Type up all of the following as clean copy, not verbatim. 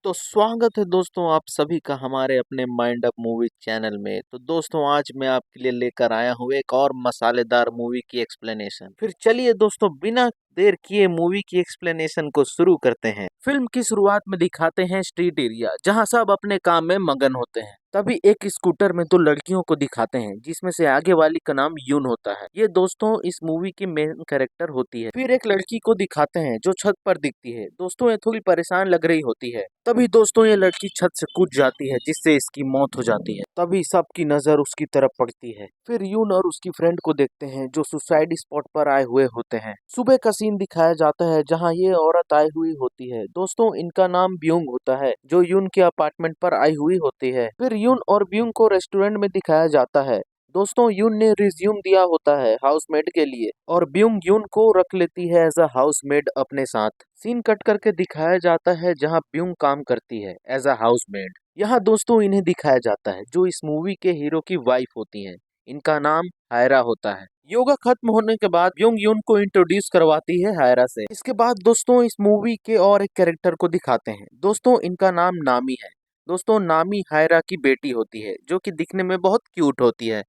तो स्वागत है दोस्तों आप सभी का हमारे अपने माइंड अप मूवी चैनल में। तो दोस्तों आज मैं आपके लिए लेकर आया हूँ एक और मसालेदार मूवी की एक्सप्लेनेशन। फिर चलिए दोस्तों बिना देर किए मूवी की एक्सप्लेनेशन को शुरू करते हैं। फिल्म की शुरुआत में दिखाते हैं स्ट्रीट एरिया जहाँ सब अपने काम में मगन होते हैं। तभी एक स्कूटर में दो लड़कियों को दिखाते हैं जिसमें से आगे वाली का नाम यून होता है। ये दोस्तों इस मूवी की मेन कैरेक्टर होती है। फिर एक लड़की को दिखाते हैं जो छत पर दिखती है। दोस्तों ये थोड़ी परेशान लग रही होती है। तभी दोस्तों ये लड़की छत से कूद जाती है जिससे इसकी मौत हो जाती है। तभी सबकी नजर उसकी तरफ पड़ती है। फिर यून और उसकी फ्रेंड को देखते हैं जो सुसाइड स्पॉट पर आए हुए होते हैं। सुबह का सीन दिखाया जाता है जहाँ ये औरत आई हुई होती है। दोस्तों इनका नाम ब्यूंग होता है जो यून के अपार्टमेंट पर आई हुई होती है। फिर यून और ब्यूंग को रेस्टोरेंट में दिखाया जाता है। दोस्तों यून ने रिज्यूम दिया होता है हाउसमेड के लिए और ब्यूंग यून को रख लेती है एज अ हाउसमेड अपने साथ। सीन कट करके दिखाया जाता है जहां ब्यूंग काम करती है एज अ हाउसमेड। यहाँ दोस्तों इन्हें दिखाया जाता है जो इस मूवी के हीरो की वाइफ होती है। इनका नाम हायरा होता है। योगा खत्म होने के बाद ब्यूंग यून को इंट्रोड्यूस करवाती है हायरा से। इसके बाद दोस्तों इस मूवी के और एक कैरेक्टर को दिखाते हैं। दोस्तों इनका नाम नामी है। दोस्तों नामी हायरा की बेटी होती है जो कि दिखने में बहुत क्यूट होती है।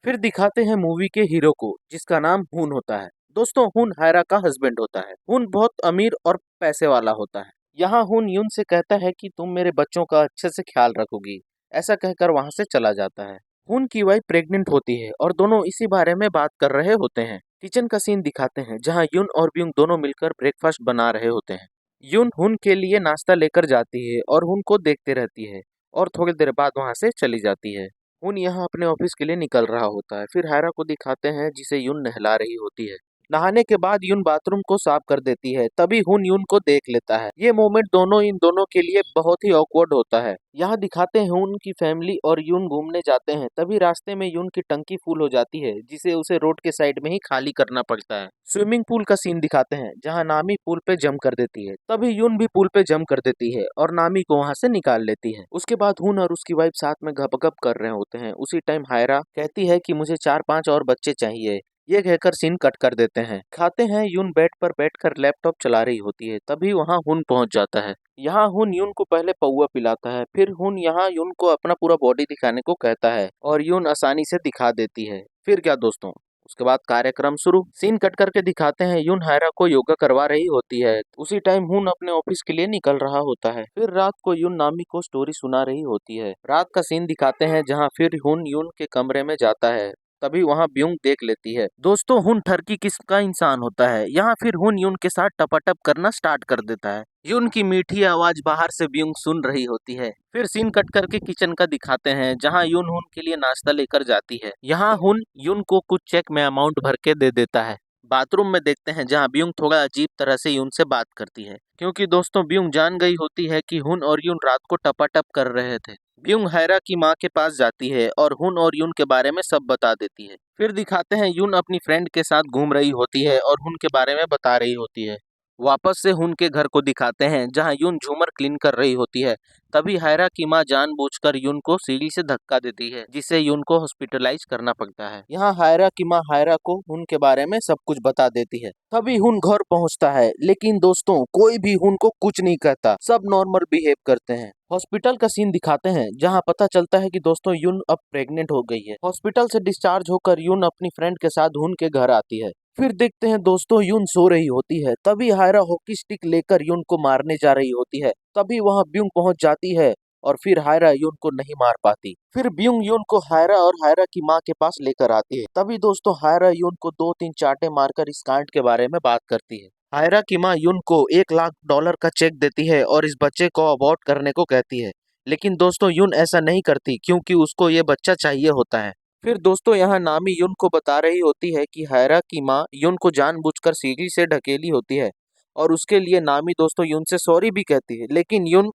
फिर दिखाते हैं मूवी के हीरो को जिसका नाम हुन होता है। दोस्तों हुन हायरा का हस्बैंड होता है। हुन बहुत अमीर और पैसे वाला होता है। यहाँ हुन यून से कहता है कि तुम मेरे बच्चों का अच्छे से ख्याल रखोगी। ऐसा कहकर वहां से चला जाता है। हुन की वाइफ प्रेग्नेंट होती है और दोनों इसी बारे में बात कर रहे होते हैं। किचन का सीन दिखाते हैं जहाँ यून और ब्यूंग दोनों मिलकर ब्रेकफास्ट बना रहे होते हैं। यून हुन के लिए नाश्ता लेकर जाती है और हुन को देखते रहती है और थोड़ी देर बाद वहां से चली जाती है। हुन यहाँ अपने ऑफिस के लिए निकल रहा होता है। फिर हायरा को दिखाते हैं जिसे यून नहला रही होती है। नहाने के बाद यून बाथरूम को साफ कर देती है। तभी हुन यून को देख लेता है। ये मोमेंट इन दोनों के लिए बहुत ही ऑकवर्ड होता है। यहाँ दिखाते हैं हुन की फैमिली और यून घूमने जाते हैं। तभी रास्ते में यून की टंकी फुल हो जाती है जिसे उसे रोड के साइड में ही खाली करना पड़ता है। स्विमिंग पूल का सीन दिखाते हैं जहाँ नामी पूल पे जम कर देती है। तभी यून भी पूल पे जम कर देती है और नामी को वहाँ से निकाल लेती है। उसके बाद हुन और उसकी वाइफ साथ में गपगप कर रहे होते हैं। उसी टाइम हायरा कहती है कि मुझे 4-5 और बच्चे चाहिए। ये कहकर सीन कट कर देते हैं। खाते हैं यून बेड पर बैठकर लैपटॉप चला रही होती है। तभी वहाँ हुन पहुंच जाता है। यहाँ हुन यून को पहले पौवा पिलाता है। फिर हुन यहाँ यून को अपना पूरा बॉडी दिखाने को कहता है और यून आसानी से दिखा देती है। फिर क्या दोस्तों उसके बाद कार्यक्रम शुरू। सीन कट करके दिखाते हैं यून हायरा को योगा करवा रही होती है। उसी टाइम हुन अपने ऑफिस के लिए निकल रहा होता है। फिर रात को यून नामी को स्टोरी सुना रही होती है। रात का सीन दिखाते हैं जहाँ फिर हुन यून के कमरे में जाता है। तभी वहाँ ब्यूंग देख लेती है। दोस्तों हुन ठरकी किस्म का इंसान होता है। यहाँ फिर हुन यून के साथ टपाटप करना स्टार्ट कर देता है। यून की मीठी आवाज बाहर से ब्यूंग सुन रही होती है। फिर सीन कट करके किचन का दिखाते हैं जहाँ यून हुन के लिए नाश्ता लेकर जाती है। यहाँ हुन यून को कुछ चेक में अमाउंट भर के दे देता है। बाथरूम में देखते हैं जहाँ ब्यूंग थोड़ा अजीब तरह से यून से बात करती है क्योंकि दोस्तों ब्यूंग जान गई होती है कि हुन और यून रात को टपाटप कर रहे थे। ब्यूंग हायरा की माँ के पास जाती है और हुन और यून के बारे में सब बता देती है। फिर दिखाते हैं यून अपनी फ्रेंड के साथ घूम रही होती है और हुन के बारे में बता रही होती है। वापस से हुन के घर को दिखाते हैं जहां यून झूमर क्लीन कर रही होती है। तभी हायरा की मां जानबूझकर यून को सीढ़ी से धक्का देती है जिससे यून को हॉस्पिटलाइज करना पड़ता है। यहाँ हायरा की मां हायरा को हुन के बारे में सब कुछ बता देती है। तभी हुन घर पहुंचता है लेकिन दोस्तों कोई भी हुन को कुछ नहीं कहता। सब नॉर्मल बिहेव करते हैं। हॉस्पिटल का सीन दिखाते हैं जहां पता चलता है कि दोस्तों यून अब प्रेग्नेंट हो गई है। हॉस्पिटल से डिस्चार्ज होकर यून अपनी फ्रेंड के साथ हुन के घर आती है। फिर देखते हैं दोस्तों यून सो रही होती है। तभी हायरा हॉकी स्टिक लेकर यून को मारने जा रही होती है। तभी वहां ब्यूंग पहुंच जाती है और फिर हायरा यून को नहीं मार पाती। फिर ब्यूंग यून को हायरा और हायरा की माँ के पास लेकर आती है। तभी दोस्तों हायरा यून को 2-3 चांटे मारकर इस कांड के बारे में बात करती है। हायरा की माँ यून को $1 लाख का चेक देती है और इस बच्चे को अबॉर्ट करने को कहती है। लेकिन दोस्तों यून ऐसा नहीं करती क्योंकि उसको ये बच्चा चाहिए होता है। फिर दोस्तों यहाँ नामी यून को बता रही होती है कि हायरा की माँ यून को जानबूझकर सीढ़ी से ढकेली होती है और उसके लिए नामी दोस्तों यून से सॉरी भी कहती है। लेकिन यून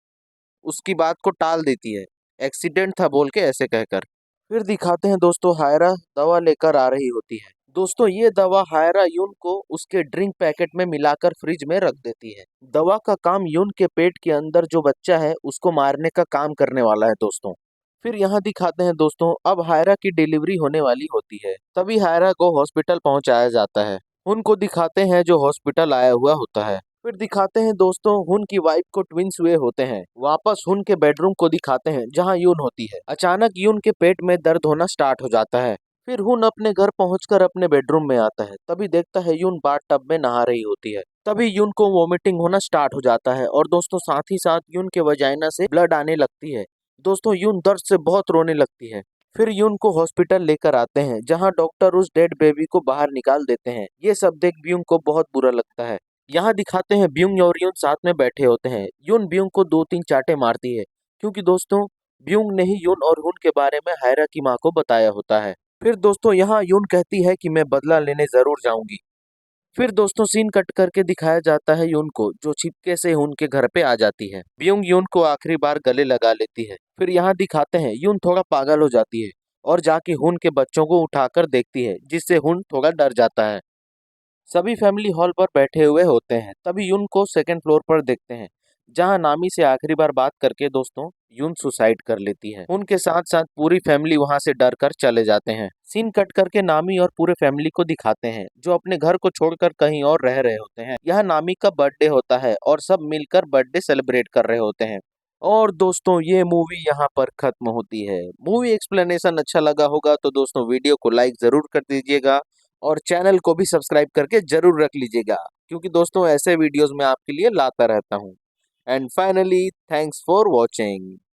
उसकी बात को टाल देती है, एक्सीडेंट था बोल के ऐसे कहकर। फिर दिखाते हैं दोस्तों हायरा दवा लेकर आ रही होती है। दोस्तों ये दवा हायरा यून को उसके ड्रिंक पैकेट में मिलाकर फ्रिज में रख देती है। दवा का काम यून के पेट के अंदर जो बच्चा है उसको मारने का काम करने वाला है दोस्तों। फिर यहाँ दिखाते हैं दोस्तों अब हायरा की डिलीवरी होने वाली होती है। तभी हायरा को हॉस्पिटल पहुंचाया जाता है। उनको दिखाते हैं जो हॉस्पिटल आया हुआ होता है। फिर दिखाते हैं दोस्तों हुन की वाइफ को ट्विंस हुए होते हैं। वापस हुन के बेडरूम को दिखाते हैं जहां यून होती है। अचानक यून के पेट में दर्द होना स्टार्ट हो जाता है। फिर हुन अपने घर पहुंचकर अपने बेडरूम में आता है। तभी देखता है यून बाथ टब में नहा रही होती है। तभी यून को वोमिटिंग होना स्टार्ट हो जाता है और दोस्तों साथ ही साथ यून के वजाइना से ब्लड आने लगती है। दोस्तों यून दर्द से बहुत रोने लगती है। फिर यून को हॉस्पिटल लेकर आते हैं जहां डॉक्टर उस डेड बेबी को बाहर निकाल देते हैं। ये सब देख ब्यूंग को बहुत बुरा लगता है। यहाँ दिखाते हैं ब्यूंग और यून साथ में बैठे होते हैं। यून ब्यूंग को 2-3 चांटे मारती है क्योंकि दोस्तों ब्यूंग ने ही यून और हुन के बारे में हायरा की माँ को बताया होता है। फिर दोस्तों यहाँ यून कहती है कि मैं बदला लेने जरूर जाऊंगी। फिर दोस्तों सीन कट करके दिखाया जाता है यून को जो छिपके से यून के घर पे आ जाती है। ब्यूंग यून को आखिरी बार गले लगा लेती है। फिर यहाँ दिखाते हैं यून थोड़ा पागल हो जाती है और जाके हुन के बच्चों को उठाकर देखती है जिससे हुन थोड़ा डर जाता है। सभी फैमिली हॉल पर बैठे हुए होते हैं। तभी यून को सेकंड फ्लोर पर देखते हैं जहां नामी से आखिरी बार बात करके दोस्तों यून सुसाइड कर लेती है। उनके साथ साथ पूरी फैमिली वहां से डर कर चले जाते हैं। सीन कट करके नामी और पूरे फैमिली को दिखाते हैं जो अपने घर को छोड़कर कहीं और रह रहे होते हैं। यह नामी का बर्थडे होता है और सब मिलकर बर्थडे सेलिब्रेट कर रहे होते हैं। और दोस्तों ये मूवी यहाँ पर खत्म होती है। मूवी एक्सप्लेनेशन अच्छा लगा होगा तो दोस्तों वीडियो को लाइक जरूर कर दीजिएगा और चैनल को भी सब्सक्राइब करके जरूर रख लीजिएगा क्योंकि दोस्तों ऐसे वीडियोस मैं आपके लिए लाता रहता हूँ। And finally thanks for watching.